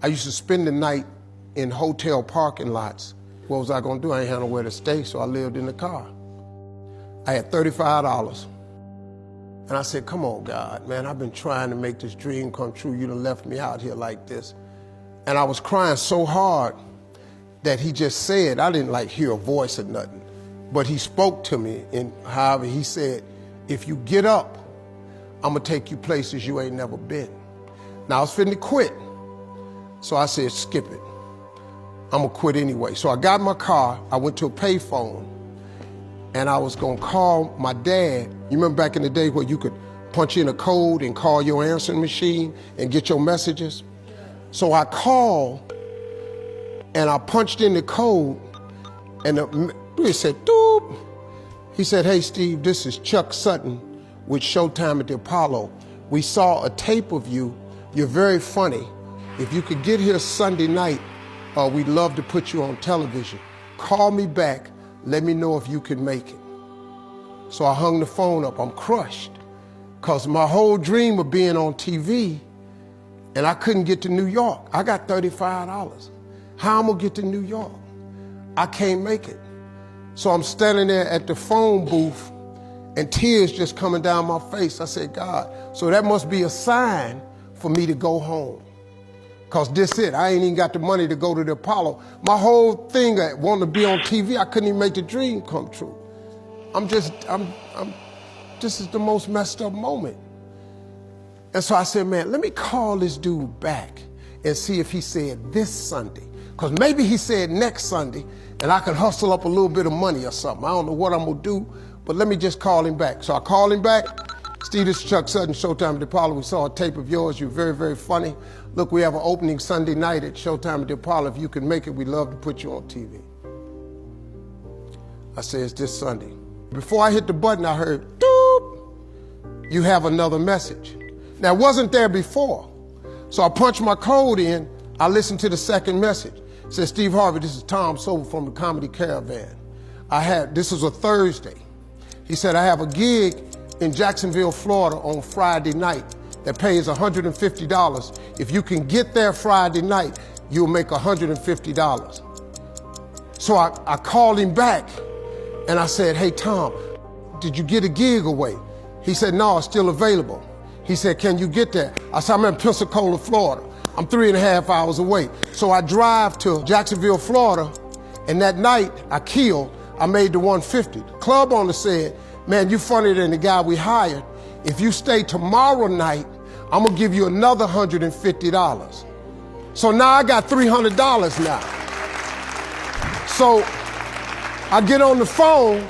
I used to spend the night in hotel parking lots. What was I gonna do? I ain't had nowhere to stay, so I lived in the car. I had $35. And I said, come on, God, man, I've been trying to make this dream come true. You done left me out here like this. And I was crying so hard that he just said, I didn't like hear a voice or nothing, but he spoke to me, and however he said, if you get up, I'm gonna take you places you ain't never been. Now I was finna quit. So I said, skip it. I'm gonna quit anyway. So I got in my car, I went to a payphone, and I was gonna call my dad. You remember back in the day where you could punch in a code and call your answering machine and get your messages? So I called and I punched in the code, and it said, doop. He said, hey Steve, this is Chuck Sutton with Showtime at the Apollo. We saw a tape of you. You're very funny. If you could get here Sunday night, we'd love to put you on television. Call me back, let me know if you can make it. So I hung the phone up. I'm crushed, because my whole dream of being on TV, and I couldn't get to New York. I got $35. How I'm gonna get to New York? I can't make it. So I'm standing there at the phone booth, and tears just coming down my face. I said, God, so that must be a sign for me to go home. Because this it, I ain't even got the money to go to the Apollo. My whole thing, I wanted to be on TV, I couldn't even make the dream come true. This is the most messed up moment. And so I said, man, let me call this dude back and see if he said this Sunday. Because maybe he said next Sunday, and I can hustle up a little bit of money or something. I don't know what I'm gonna do, but let me just call him back. So I called him back. Steve, this is Chuck Sutton, Showtime at the Apollo. We saw a tape of yours. You're very, very funny. Look, we have an opening Sunday night at Showtime at the Apollo. If you can make it, we'd love to put you on TV. I said, it's this Sunday. Before I hit the button, I heard, doop, you have another message. Now, it wasn't there before. So I punched my code in. I listened to the second message. It said, Steve Harvey, this is Tom Sobel from the Comedy Caravan. This was a Thursday. He said, I have a gig in Jacksonville, Florida on Friday night that pays $150. If you can get there Friday night, you'll make $150. So I called him back and I said, hey Tom, did you get a gig away? He said, no, it's still available. He said, can you get there? I said, I'm in Pensacola, Florida. I'm 3.5 hours away. So I drive to Jacksonville, Florida, and that night I made the 150. The club owner said, man, you funnier than the guy we hired. If you stay tomorrow night, I'm gonna give you another $150. So now I got $300 now. So I get on the phone,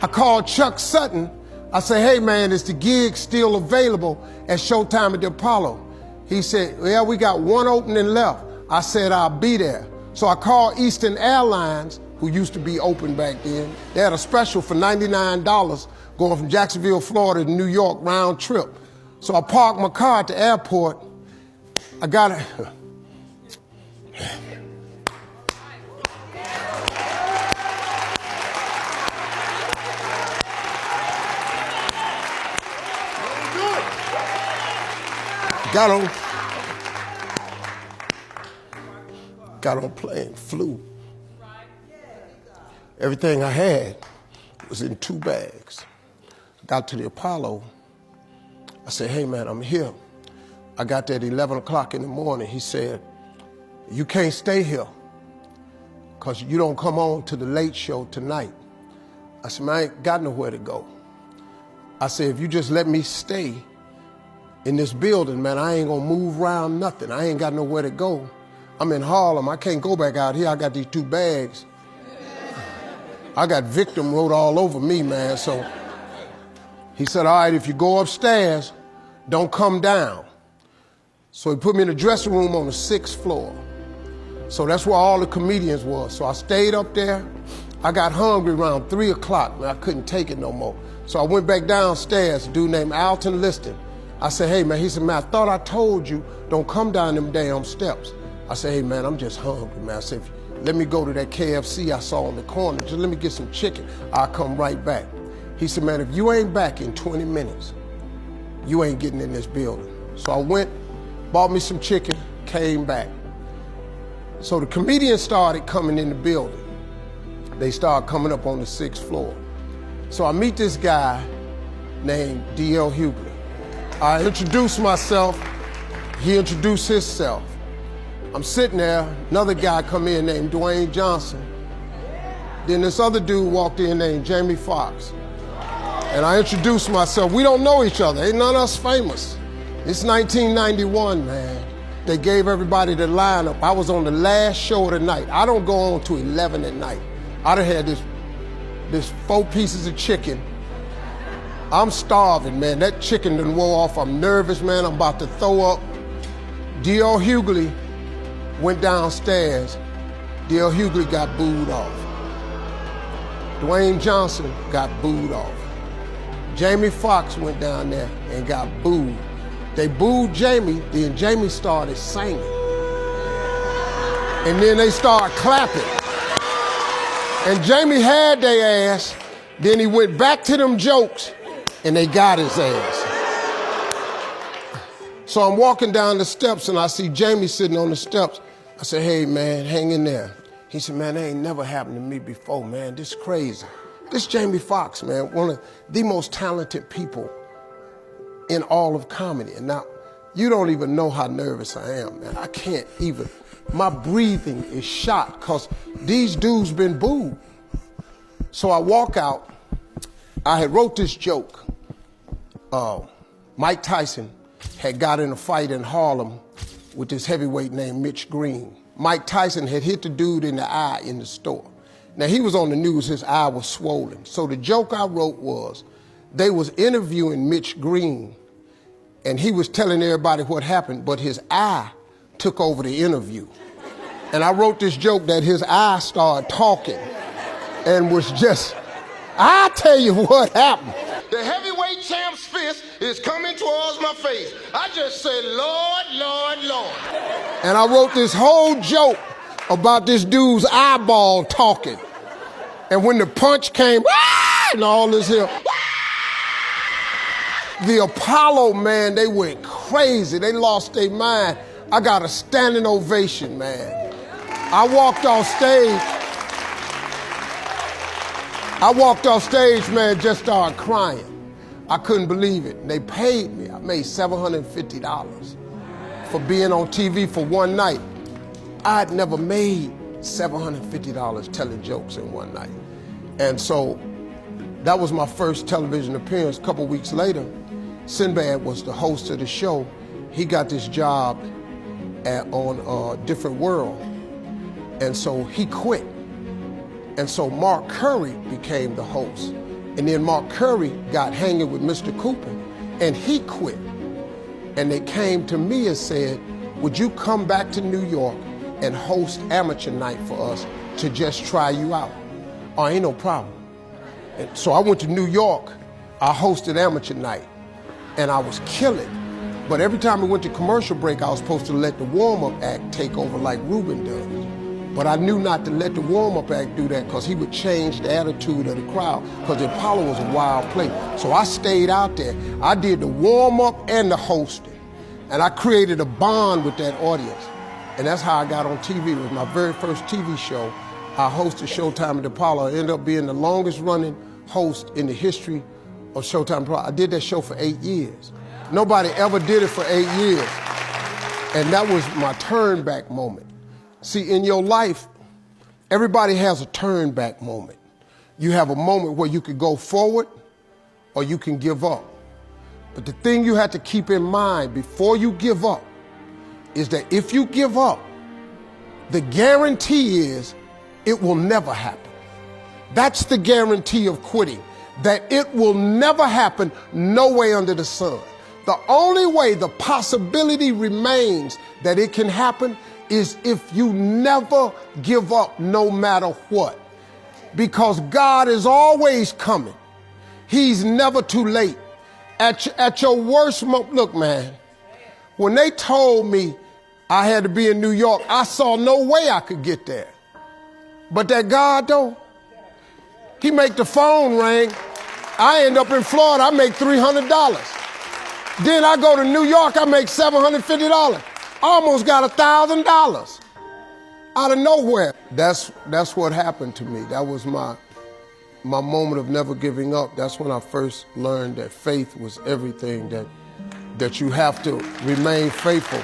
I call Chuck Sutton. I say, hey man, is the gig still available at Showtime at the Apollo? He said, yeah, we got one opening left. I said, I'll be there. So I called Eastern Airlines, who used to be open back then. They had a special for $99 going from Jacksonville, Florida to New York round trip. So I parked my car at the airport. I got it. Got on plane, flew. Everything I had was in 2 bags. Got to the Apollo. I said, hey man, I'm here. I got there at 11 o'clock in the morning. He said, you can't stay here because you don't come on to the late show tonight. I said, man, I ain't got nowhere to go. I said, if you just let me stay in this building, man, I ain't gonna move around nothing. I ain't got nowhere to go. I'm in Harlem. I can't go back out here. I got these 2 bags. I got victim wrote all over me, man. So he said, all right, if you go upstairs, don't come down. So he put me in the dressing room on the 6th floor. So that's where all the comedians was. So I stayed up there. I got hungry around 3 o'clock, man. I couldn't take it no more. So I went back downstairs, a dude named Alton Liston. I said, hey man, he said, man, I thought I told you, don't come down them damn steps. I said, hey man, I'm just hungry, man. I said, let me go to that KFC I saw on the corner. Just let me get some chicken. I'll come right back. He said, man, if you ain't back in 20 minutes, you ain't getting in this building. So I went, bought me some chicken, came back. So the comedians started coming in the building. They started coming up on the 6th floor. So I meet this guy named D.L. Hughley. I introduce myself. He introduced himself. I'm sitting there, another guy come in named Dwayne Johnson. Then this other dude walked in named Jamie Foxx. And I introduced myself. We don't know each other, ain't none of us famous. It's 1991, man. They gave everybody the lineup. I was on the last show of the night. I don't go on to 11 at night. I done had this 4 pieces of chicken. I'm starving, man. That chicken done wore off. I'm nervous, man. I'm about to throw up. D.L. Hughley went downstairs. D.L. Hughley got booed off. Dwayne Johnson got booed off. Jamie Foxx went down there and got booed. They booed Jamie, then Jamie started singing. And then they started clapping. And Jamie had their ass, then he went back to them jokes, and they got his ass. So I'm walking down the steps and I see Jamie sitting on the steps. I said, hey man, hang in there. He said, man, that ain't never happened to me before, man. This is crazy. This Jamie Foxx, man, one of the most talented people in all of comedy. And now, you don't even know how nervous I am, man. I can't even, my breathing is shot because these dudes been booed. So I walk out. I had wrote this joke. Mike Tyson had got in a fight in Harlem with this heavyweight named Mitch Green. Mike Tyson had hit the dude in the eye in the store. Now he was on the news, his eye was swollen. So the joke I wrote was, they was interviewing Mitch Green and he was telling everybody what happened, but his eye took over the interview. And I wrote this joke that his eye started talking and was just, I tell you what happened. The heavyweight champ's fist is coming towards my face. I just said, Lord, Lord, Lord. And I wrote this whole joke about this dude's eyeball talking. And when the punch came, and all this here, the Apollo, man, they went crazy. They lost their mind. I got a standing ovation, man. I walked off stage, man, just started crying. I couldn't believe it. They paid me. I made $750 for being on TV for one night. I'd never made $750 telling jokes in one night. And so that was my first television appearance. A couple weeks later, Sinbad was the host of the show. He got this job on Different World. And so he quit. And so Mark Curry became the host. And then Mark Curry got hanging with Mr. Cooper, and he quit. And they came to me and said, would you come back to New York and host Amateur Night for us to just try you out? Oh, ain't no problem. And so I went to New York, I hosted Amateur Night, and I was killing. But every time we went to commercial break, I was supposed to let the warm-up act take over like Ruben does. But I knew not to let the warm-up act do that because he would change the attitude of the crowd because the Apollo was a wild place. So I stayed out there. I did the warm-up and the hosting. And I created a bond with that audience. And that's how I got on TV. It was my very first TV show. I hosted Showtime at the Apollo. I ended up being the longest running host in the history of Showtime Apollo. I did that show for 8 years. Nobody ever did it for 8 years. And that was my turn back moment. See, in your life, everybody has a turn back moment. You have a moment where you could go forward or you can give up. But the thing you have to keep in mind before you give up is that if you give up, the guarantee is it will never happen. That's the guarantee of quitting, that it will never happen no way under the sun. The only way the possibility remains that it can happen is if you never give up no matter what. Because God is always coming. He's never too late. At your worst moment, look, man, when they told me I had to be in New York, I saw no way I could get there. But that God, though, he make the phone ring. I end up in Florida, I make $300. Then I go to New York, I make $750. Almost got $1,000. out of nowhere. That's what happened to me. That was my moment of never giving up. That's when I first learned that faith was everything, that you have to remain faithful.